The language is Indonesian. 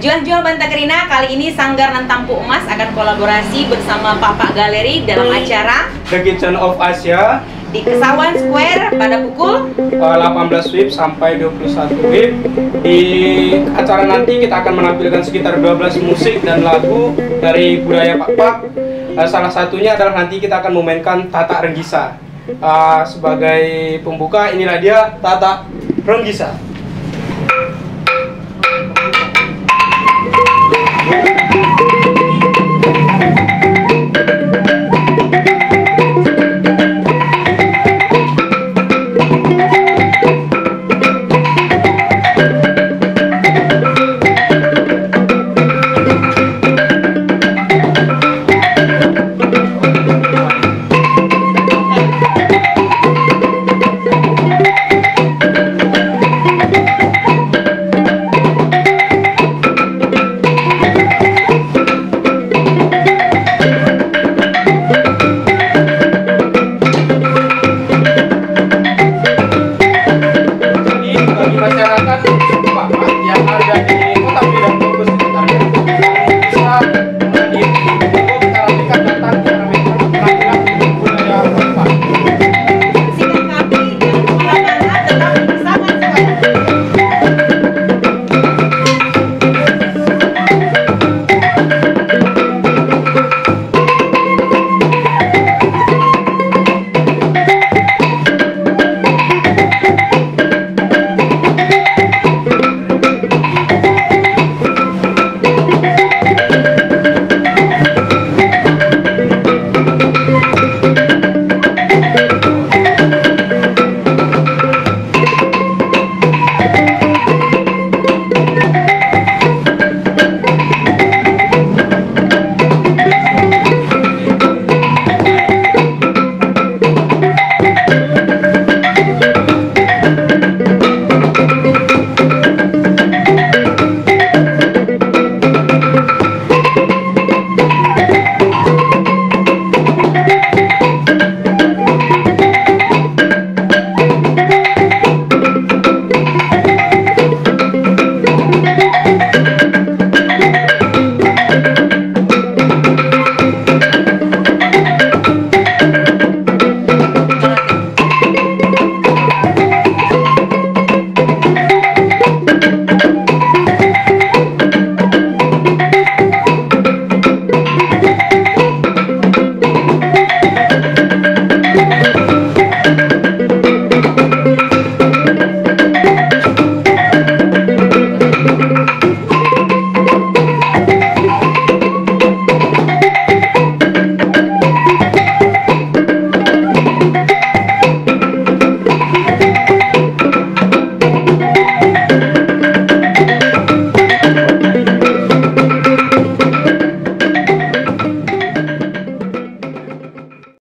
Jual-jual Bantakerina kali ini Sanggar Nantampu Emas akan kolaborasi bersama Pak Galeri dalam acara The Kitchen of Asia di Kesawan Square pada pukul 18 WIB sampai 21 WIB. Di acara nanti kita akan menampilkan sekitar 12 musik dan lagu dari budaya Pak. Salah satunya adalah nanti kita akan memainkan Tatak Renggisa. Sebagai pembuka, inilah dia Tatak Renggisa. Masyarakat Pak yang ada di Kota Medan Bogor sekitarnya bisa di Bogor kita datang ke penampilan budaya Pak. Sikat kami dan kemana-mana tetap bersama